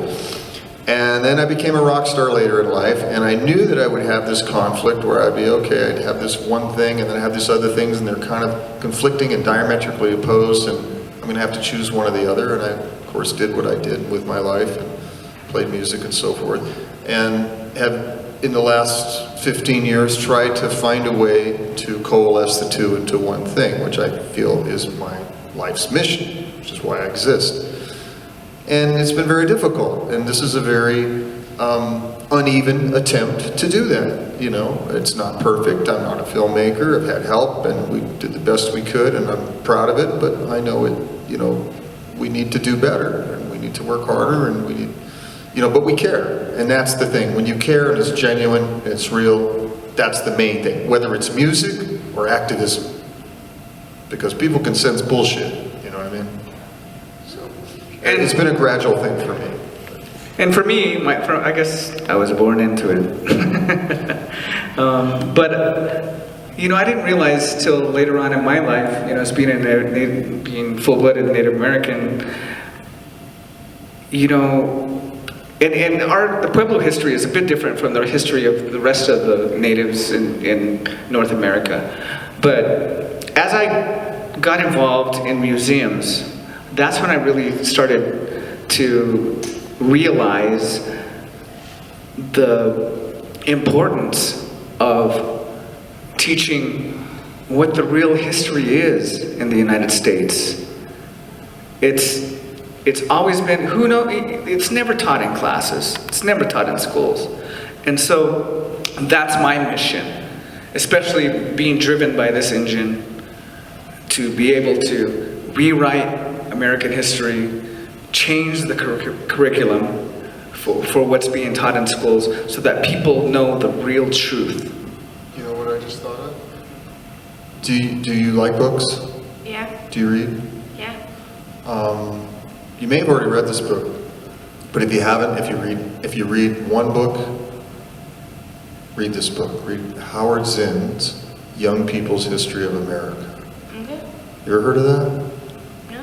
And then I became a rock star later in life, and I knew that I would have this conflict where I'd be, okay, I'd have this one thing, and then I have this other things, and they're kind of conflicting and diametrically opposed, and I'm going to have to choose one or the other, and I, of course, did what I did with my life, and played music and so forth, and have in the last 15 years tried to find a way to coalesce the two into one thing, which I feel is my life's mission, which is why I exist. And it's been very difficult, and this is a very uneven attempt to do that. You know, it's not perfect. I'm not a filmmaker. I've had help, and we did the best we could, and I'm proud of it. But I know it. You know, we need to do better, and we need to work harder, and we need, you know, but we care, and that's the thing. When you care and it's genuine, and it's real, that's the main thing. Whether it's music or activism, because people can sense bullshit. You know what I mean? So, and it's been a gradual thing for me. And for me, I guess I was born into it. You know, I didn't realize till later on in my life, you know, as being full-blooded Native American, you know, and the Pueblo history is a bit different from the history of the rest of the natives in North America. But as I got involved in museums, that's when I really started to realize the importance of teaching what the real history is in the United States. It's always been, it's never taught in classes, it's never taught in schools. And so that's my mission, especially being driven by this engine to be able to rewrite American history, change the curriculum for what's being taught in schools so that people know the real truth. You know what I just thought of? Do you like books? Yeah. Do you read? Yeah. You may have already read this book, but if you haven't, if you read one book, read this book. Read Howard Zinn's Young People's History of America. Okay. You ever heard of that? No,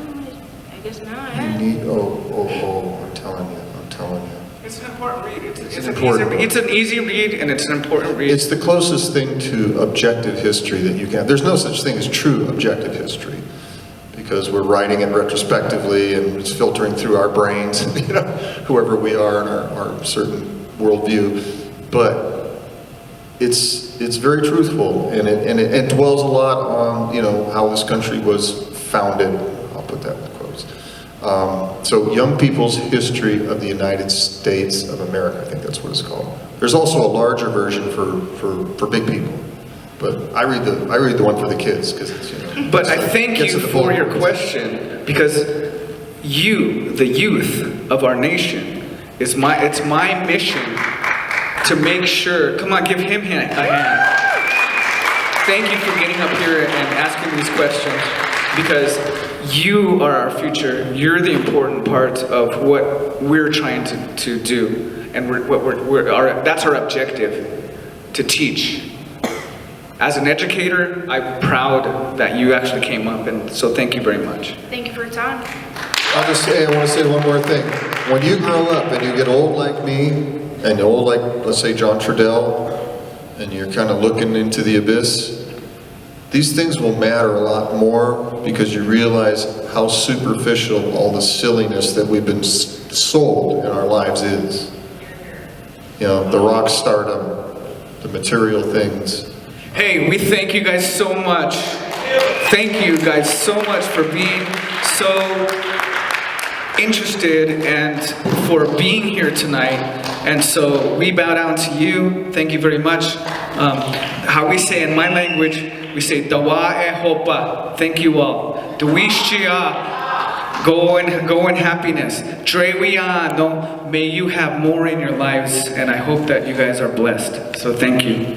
I guess not. You need, I'm telling you. It's an important read. It's an easy read, and it's an important read. It's the closest thing to objective history that you can. There's no such thing as true objective history, because we're writing it retrospectively and it's filtering through our brains, you know, whoever we are in our certain worldview. But it's very truthful, and it dwells a lot on, you know, how this country was founded. I'll put that in quotes. So Young People's History of the United States of America, I think that's what it's called. There's also a larger version for big people, but I read the one for the kids because it's, you know. But I thank you for your question, because you, the youth of our nation, it's my mission to make sure. Come on, give him a hand. Thank you for getting up here and asking these questions, because you are our future. You're the important part of what we're trying to do, and that's our objective, to teach. As an educator, I'm proud that you actually came up, and so thank you very much. Thank you for your time. I want to say one more thing. When you grow up and you get old like me, and old like, let's say, John Trudell, and you're kind of looking into the abyss, these things will matter a lot more, because you realize how superficial all the silliness that we've been sold in our lives is. You know, the rock stardom, the material things. Hey, we thank you guys so much. Thank you guys so much for being so interested and for being here tonight. And so we bow down to you. Thank you very much. How we say in my language, we say Dawa e hopa. Thank you all. Dawishia. Go in happiness. Drewiano. May you have more in your lives, and I hope that you guys are blessed. So thank you.